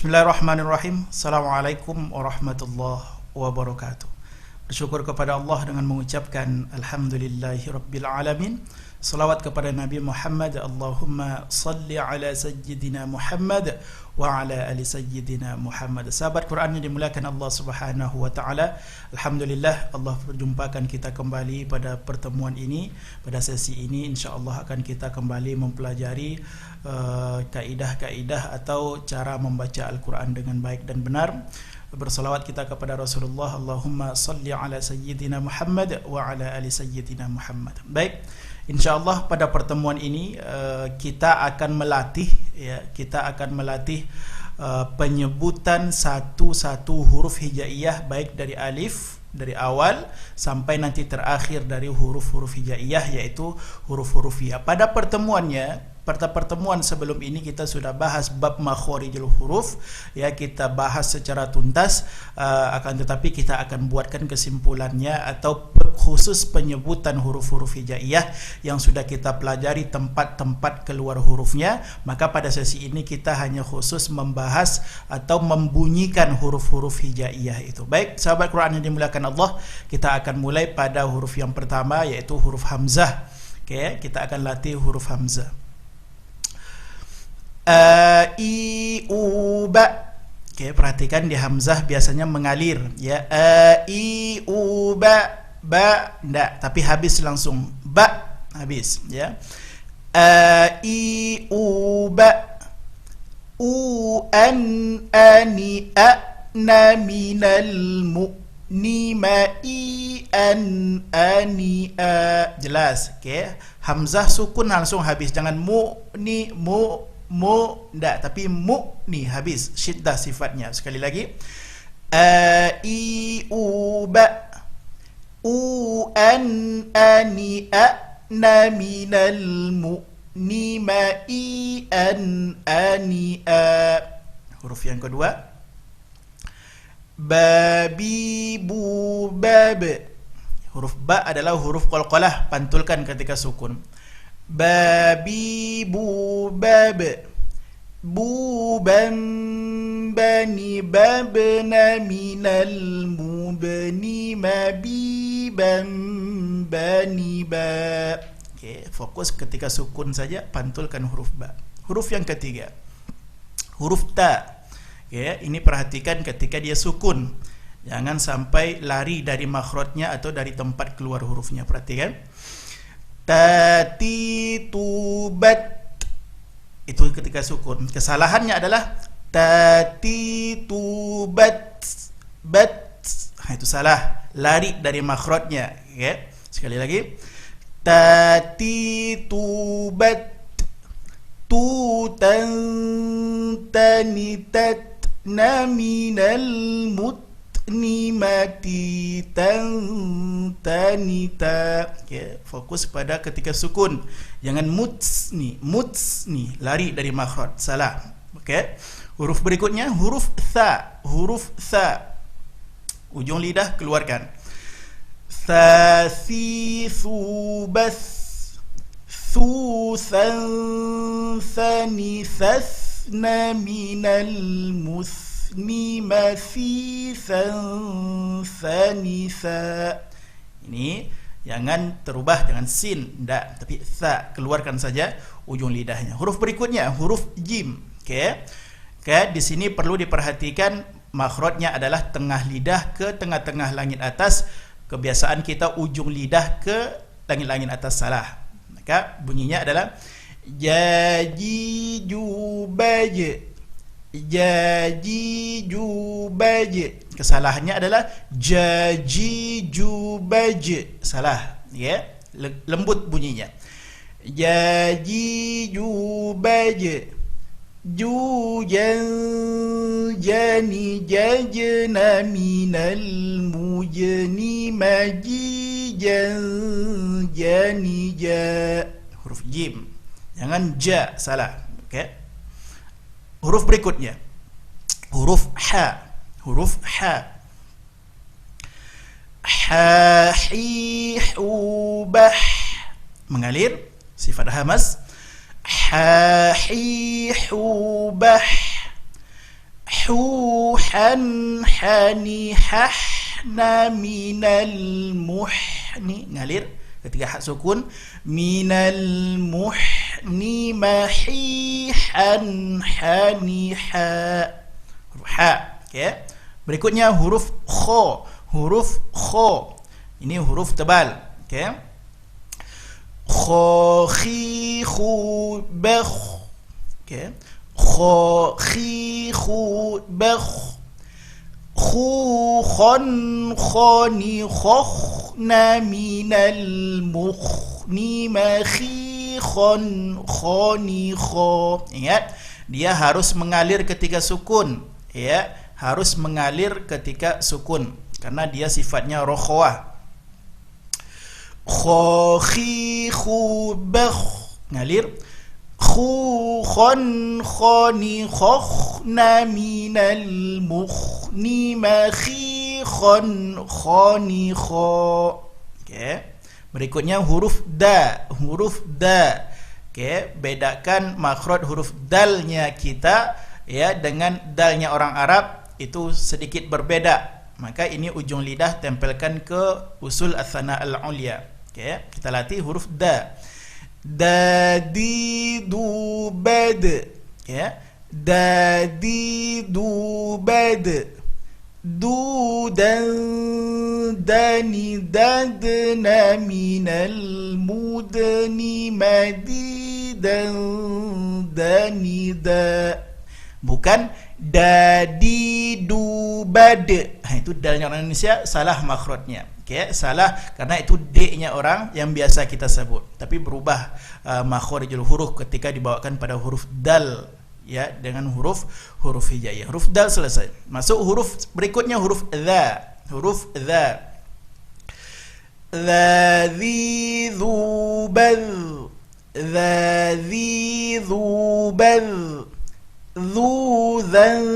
Bismillahirrahmanirrahim. Assalamualaikum warahmatullahi wabarakatuh. Bersyukur kepada Allah dengan mengucapkan Alhamdulillahirabbil alamin. Salawat kepada Nabi Muhammad. Allahumma salli ala sayyidina Muhammad wa ala ali sayyidina Muhammad. Sahabat Quran yang dimuliakan Allah Subhanahu wa taala, alhamdulillah Allah perjumpakan kita kembali pada pertemuan ini. Pada sesi ini insya-Allah akan kita kembali mempelajari kaidah-kaidah atau cara membaca Al-Quran dengan baik dan benar. Bersalawat kita kepada Rasulullah. Allahumma salli ala sayyidina Muhammad wa ala ali sayyidina Muhammad. Baik, InsyaAllah pada pertemuan ini kita akan melatih penyebutan satu-satu huruf hijaiyah, baik dari alif dari awal sampai nanti terakhir dari huruf-huruf hijaiyah, yaitu huruf-huruf ya. Pada pertemuan sebelum ini kita sudah bahas bab makhorijul huruf, ya, kita bahas secara tuntas, akan tetapi kita akan buatkan kesimpulannya atau khusus penyebutan huruf-huruf hijaiyah yang sudah kita pelajari tempat-tempat keluar hurufnya. Maka pada sesi ini kita hanya khusus membahas atau membunyikan huruf-huruf hijaiyah itu. Baik, sahabat Quran yang dimuliakan Allah, kita akan mulai pada huruf yang pertama, yaitu huruf hamzah. Oke, kita akan latih huruf hamzah. I u ba. Oke, perhatikan di hamzah biasanya mengalir, ya. I u ba, ba ndak, tapi habis langsung, ba habis, ya. I u ba, u an ani a na minal mu ni ma i an ani a. Jelas, oke. Hamzah sukun langsung habis, jangan mu ni mu ndak, tapi mu ni habis, syiddah sifatnya. Sekali lagi, i u ba, u an ani a na minal mu ni ma i an ani a. Huruf yang kedua, babi bu bab. Huruf ba adalah huruf qalqalah, pantulkan ketika sukun. Babi bu bab, buban bani babna minal mubni mabiban bani ba. Okey, fokus ketika sukun saja, pantulkan huruf ba. Huruf yang ketiga, huruf ta. Okey, ini perhatikan ketika dia sukun, jangan sampai lari dari makhrajnya atau dari tempat keluar hurufnya. Perhatikan, tati tubat, itu ketika sukun. Kesalahannya adalah tati tubat bat, itu salah, lari dari makhrajnya, ya. Sekali lagi, tati tubat tutan tanitat naminal mut ni mati tanita. Okay, fokus pada ketika sukun, jangan muts ni lari dari makhraj, salah. Okey, huruf berikutnya huruf tha. Huruf tha, ujung lidah keluarkan. Thasi subas thusan thani thasna minal mus ni masisan sanisa. Ini jangan terubah, jangan sin ndak, tapi tha, keluarkan saja ujung lidahnya. Huruf berikutnya huruf jim. Okey. Di sini perlu diperhatikan makhrajnya adalah tengah lidah ke tengah-tengah langit atas. Kebiasaan kita ujung lidah ke langit-langit atas, salah. Maka bunyinya adalah jaji jubaj. Jaji jubaj. Kesalahannya adalah jaji jubaj, salah, ya. Lembut bunyinya. Jaji jubaj, jujan jani jajna minal mujni majijan jani ja. Huruf jim, jangan ja, salah. Okey. Huruf berikutnya huruf ha. Huruf ha. Ha hi hu bah, mengalir, sifat hamas. Ha hi hu bah, huhan hani hahna minal muhni, ngalir ketika hak sukun, minal muhni mahihan hani ha, huruf ha. Okay. Berikutnya huruf kha, huruf kha ini huruf tebal. Okay. Kha khi khu bakh. Okay. Kha khi khu bakh, khu khon khoni khokhna minal mukhni makhi khon khoni kho. Ingat, dia harus mengalir ketika sukun, ya, harus mengalir ketika sukun karena dia sifatnya rokhwah. Kha khi khu bakh, ngalir. Khu khon khoni khokhna minal mukhni makhi khon khoni kho. Okay. Berikutnya huruf da, huruf da. Okay. Bedakan makhraj huruf dalnya kita, ya, dengan dalnya orang Arab itu sedikit berbeda. Maka ini ujung lidah tempelkan ke usul ats-tsana al-ulya. Okay. Kita latih huruf da. Dadi du bad, ya, dadi du bad, du dan dani dadna minal mudni madi dan dani da, bukan dadi du bad. Itu dalnya orang Indonesia salah makhrajnya. Okay, salah karena itu D-nya orang yang biasa kita sebut, tapi berubah makhrijul huruf ketika dibawakan pada huruf dal, ya, dengan huruf hijaiyah. Huruf dal selesai. Masuk huruf berikutnya, huruf dha. Huruf dha. Dzi dzu bal, dzi dzu bal, dzu dzan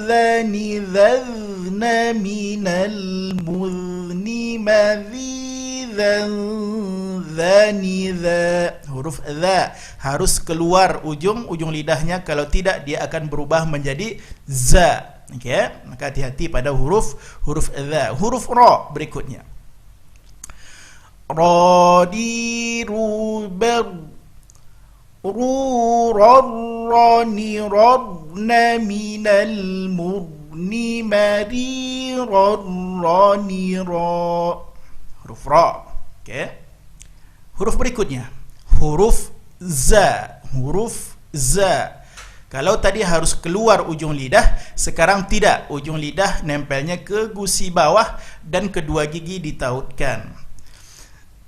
dzani dzna minal muzni madzidzan dzani dza. Huruf dza harus keluar ujung lidahnya, kalau tidak dia akan berubah menjadi za. Okay? Maka hati-hati pada huruf dza. Huruf ra berikutnya. Ra di ru bar, ru ra ni radna minal murni mari ra ni ra. Huruf ra. Okay. Huruf berikutnya huruf za. Huruf za. Kalau tadi harus keluar ujung lidah, sekarang tidak. Ujung lidah nempelnya ke gusi bawah dan kedua gigi ditautkan.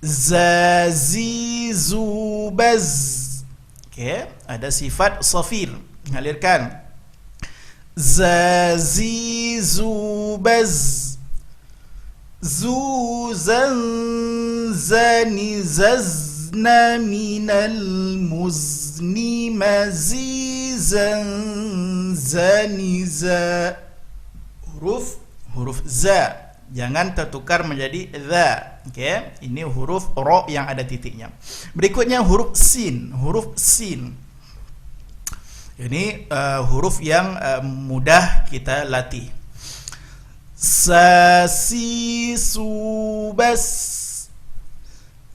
Za zi zu baz. Okay. Ada sifat safir, mengalirkan. Za zi zu baz, zu zan zani zazna minal muzni mazizan zani za. Huruf za jangan tertukar menjadi za. Okay. Ini huruf ra yang ada titiknya. Berikutnya huruf sin. Huruf sin ini huruf yang mudah kita latih. Sa si su bas,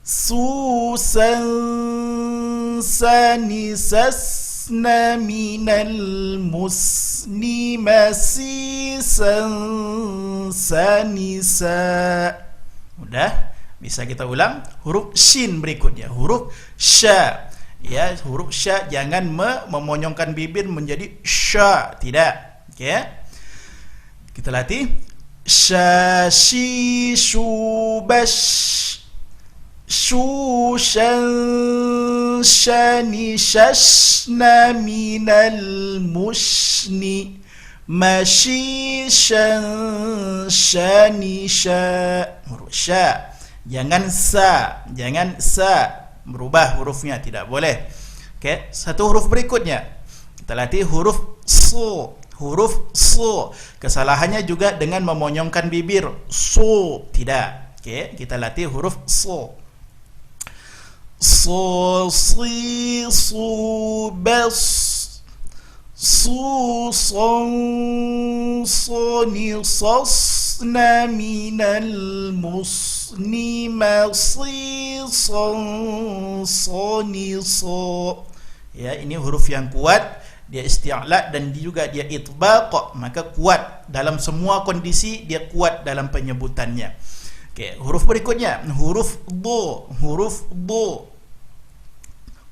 su san sani sasna minal musni masisan sani sa. Mudah, bisa kita ulang. Huruf shin berikutnya, huruf sya. Ya, huruf sya jangan memonyongkan bibir menjadi sya, tidak. Okay. Kita latih. Sha shi shu bash, shu shan shani shashna minal mushni mashi shan shani sha. Huruf sya jangan sa, berubah hurufnya, tidak boleh. Okay. Satu huruf berikutnya kita latih huruf su. Huruf su kesalahannya juga dengan memonyongkan bibir, su, tidak. Okay. Kita latih huruf su. Su si su bas, صوني صصنا من المصني مصيصا صوني صو. Ya, ini huruf yang kuat, dia isti'la dan juga dia itbaq, maka kuat dalam semua kondisi, dia kuat dalam penyebutannya. Okey, huruf berikutnya huruf do. Huruf do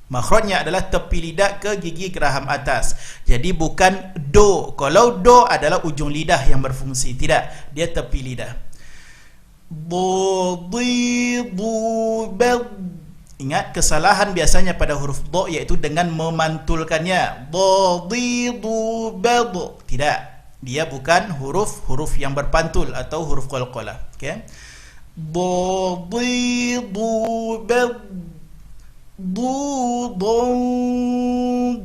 makhrajnya adalah tepi lidah ke gigi geraham atas. Jadi bukan do. Kalau do adalah ujung lidah yang berfungsi, tidak, dia tepi lidah. Do di du bad. Ingat kesalahan biasanya pada huruf do iaitu dengan memantulkannya. Do di du bad. Tidak, dia bukan huruf yang berpantul atau huruf qalqalah. Okey. Do di du bad. Du don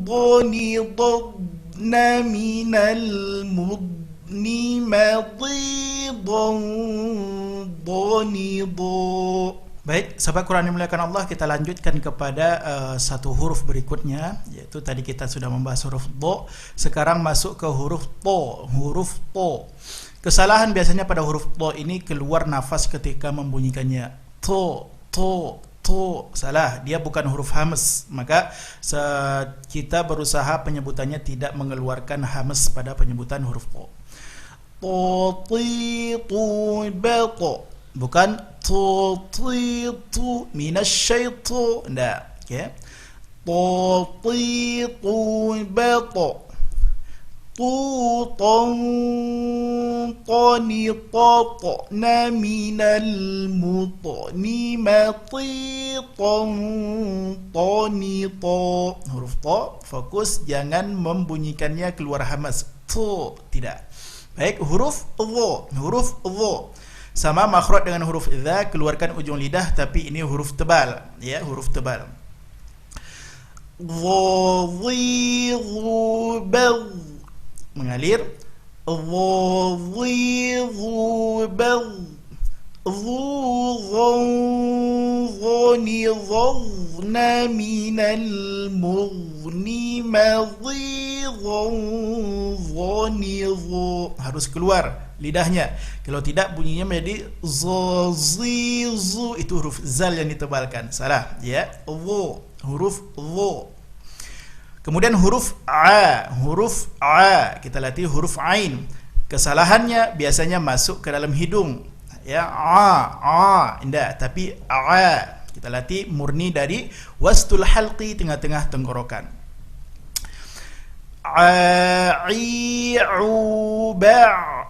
doni dodna minal mudni madi don doni do. Baik, sahabat Quran yang dimuliakan Allah, kita lanjutkan kepada satu huruf berikutnya, yaitu tadi kita sudah membahas huruf do, sekarang masuk ke huruf to. Huruf to. Kesalahan biasanya pada huruf to ini keluar nafas ketika membunyikannya. To. Salah, dia bukan huruf hams. Maka kita berusaha penyebutannya tidak mengeluarkan hams pada penyebutan huruf to. To, ti, tu, beto. Bukan tu, ti, tu, minasyaitu. Tidak. Okay. To, ti, tu, beto. Tu, ton, toni, toto, na, minal, mutoni, mati, ton, toni, to. Huruf to, fokus, jangan membunyikannya keluar hamas. To, tidak. Baik, huruf dho. Huruf dho sama makhraj dengan huruf dha, keluarkan ujung lidah, tapi ini huruf tebal, ya, huruf tebal. Dho, dhi, dhu, bel. Mengalir. Dhu, dhi, dhu, bel. Dhu, dhon, dhoni, dhona, minal, mughni, madhi, dhon, dhoni, dhu. Harus keluar lidahnya. Kalau tidak bunyinya menjadi zo, zi, zu. Itu huruf zal yang ditebalkan. Salah, ya. Dhu, huruf dhu. Kemudian huruf a. Huruf a, kita latih huruf ain. Kesalahannya biasanya masuk ke dalam hidung, ya. Indah, tapi a kita latih murni dari wastul halqi, tengah-tengah tenggorokan. I, u, ba.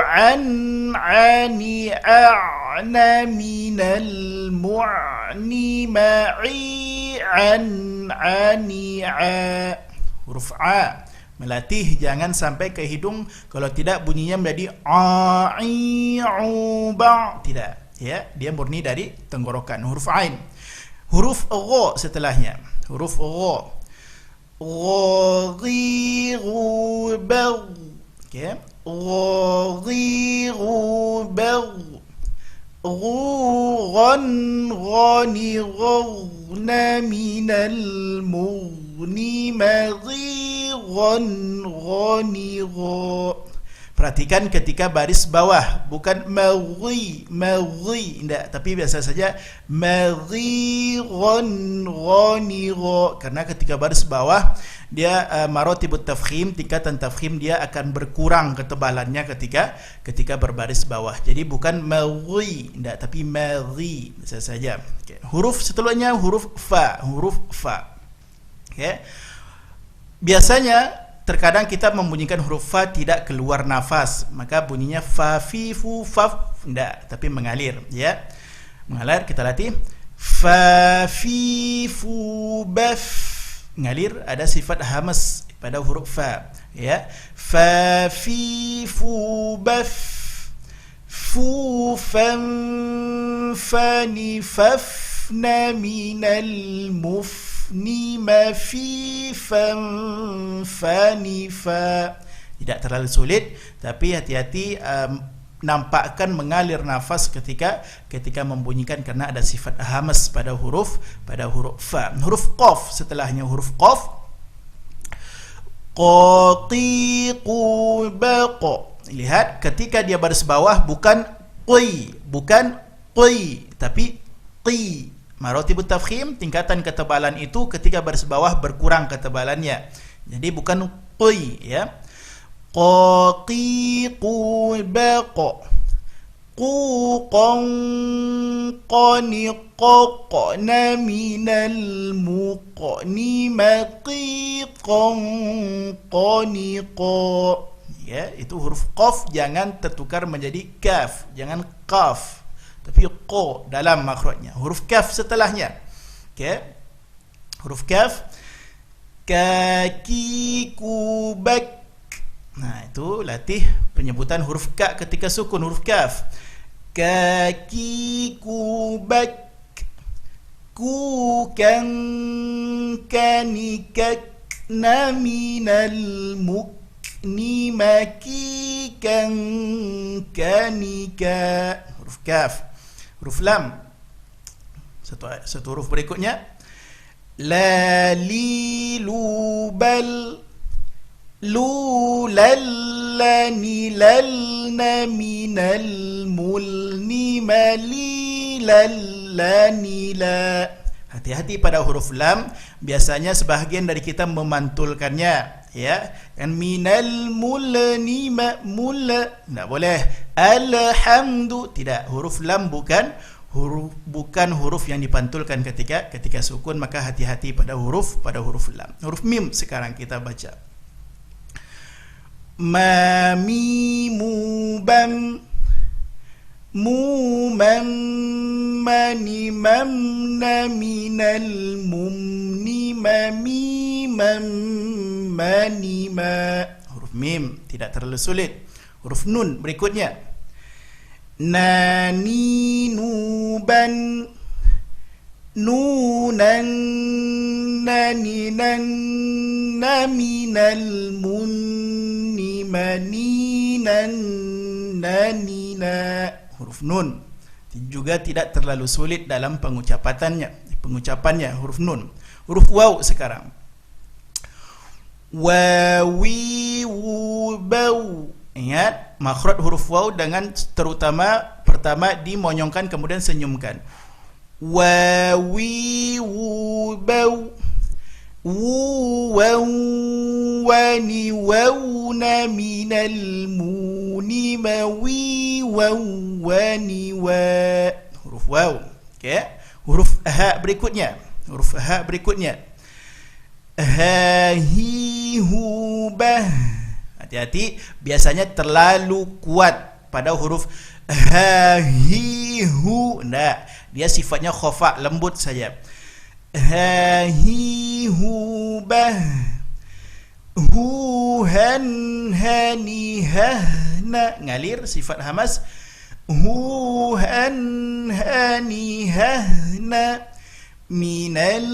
An, ani, a'na, minal, mu'ni, ma'i, an, ani, a. Huruf a melatih jangan sampai ke hidung, kalau tidak bunyinya menjadi a, i, u, ba. Tidak, ya, dia murni dari tenggorokan. Huruf ain. Huruf gha setelahnya. Huruf gha. Gha, ghi, ghu, ba. Okey. غير بغ غن غني غن من المغني مغيغا غني غ. Perhatikan ketika baris bawah, bukan maghi, tidak, tapi biasa saja maghiran ghanira, karena ketika baris bawah dia marotibut tafkhim, tingkatan tafkhim dia akan berkurang ketebalannya ketika berbaris bawah. Jadi bukan maghi, tidak, tapi maghi, biasa saja. Okay. Huruf setelahnya huruf fa. Huruf fa. Okay. Biasanya terkadang kita membunyikan huruf fa tidak keluar nafas, maka bunyinya fa, fi, fu, faf, tidak, tapi mengalir, ya. Mengalir, kita latih. Fa, fi, fu, baf. Mengalir, ada sifat hamas pada huruf fa, ya. Fa, fi, fu, baf. Fu, fam, fani, fafna, minal, muf. Ni, ma, fi, fam, fa, ni, fa. Tidak terlalu sulit, tapi hati-hati nampakkan mengalir nafas ketika membunyikan, karena ada sifat hamas pada huruf fa. Huruf qaf setelahnya. Huruf qaf qaqiqu baq. Lihat ketika dia baris bawah bukan qi, tapi qi. Maratibut tafkhim, tingkatan ketebalan itu ketika baris bawah berkurang ketebalannya. Jadi bukan qi ya. Qaqiqu baq. Quqan qaniqaqna minal muqni maqiqan qaniqa. Ya, itu huruf qaf jangan tertukar menjadi kaf, jangan qaf, tapi qa dalam makhrajnya. Huruf kaf setelahnya. Okey. Huruf kaf, kaki kubak. Nah, itu latih penyebutan huruf ka ketika sukun huruf kaf. Kaki kubak, kukan kanikak naminal mukni makikan kanika. Huruf kaf. Huruf lam, satu huruf berikutnya, la lilu bal, lulallani lalna minal mulni malilallani la. Hati-hati pada huruf lam, biasanya sebahagian dari kita memantulkannya, ya. Kan minal mulni mul, tidak boleh. Alhamdu, tidak. Huruf lam bukan huruf yang dipantulkan ketika sukun, maka hati-hati pada huruf lam. Huruf mim sekarang kita baca. Ma mimu bam, mu mam mani mamna minal mumni mami mam mani ma. Huruf mim tidak terlalu sulit. Huruf nun berikutnya, nani nuban, nunan nani nan minal munni maninan nanina. Huruf nun juga tidak terlalu sulit dalam pengucapannya huruf nun. Huruf waw sekarang, wawi wubau. Ingat makhraj huruf waw dengan terutama pertama dimonyongkan kemudian senyumkan. Wawi wubau, waw wani wawna minal muni mawi wawani wa. Huruf waw. Okey. Huruf ha berikutnya, ha hi hu bah. Hati-hati, biasanya terlalu kuat pada huruf ha hi hu. Nah, dia sifatnya khafa, lembut saja. Ha hi hu bah, hu han hani hahna, ngalir sifat hamas. Hu han hani hahna minal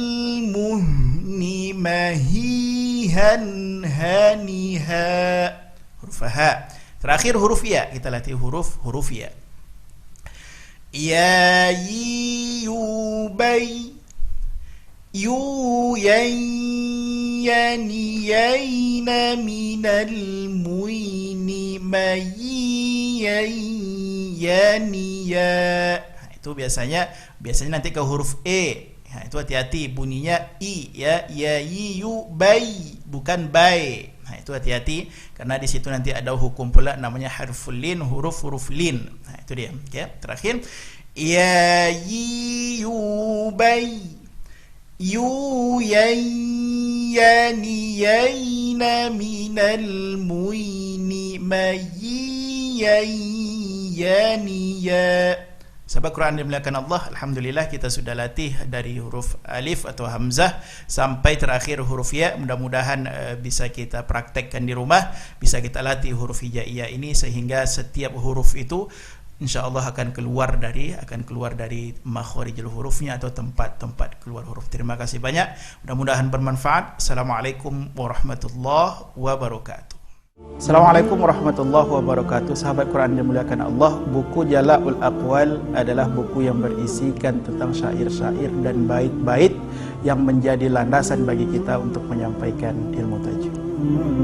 muhni mahihan haniha. Huruf ha. Terakhir huruf ya, kita latih huruf ya. Ya yu bay, yu yan yani yaina minal muini mayi yani ya. Itu biasanya nanti ke huruf e. Itu hati-hati bunyinya i ya, ya yu bay bukan bay. Itu hati-hati karena di situ nanti ada hukum pula namanya harful lin, huruf lin. Itu dia. Okay. Terakhir, ya yu bay, yu yani yaina minal muini mayi yani ya. Sahabat Quran dimuliakan Allah, alhamdulillah kita sudah latih dari huruf alif atau hamzah sampai terakhir huruf ya. Mudah-mudahan bisa kita praktekkan di rumah, bisa kita latih huruf hijaiyah ini sehingga setiap huruf itu insyaallah akan keluar dari makharijul hurufnya atau tempat-tempat keluar huruf. Terima kasih banyak. Mudah-mudahan bermanfaat. Assalamualaikum warahmatullahi wabarakatuh. Assalamualaikum warahmatullahi wabarakatuh. Sahabat Quran yang dimuliakan Allah, buku Jala'ul Aqwal adalah buku yang berisikan tentang syair-syair dan bait-bait yang menjadi landasan bagi kita untuk menyampaikan ilmu tajwid. Mm-hmm.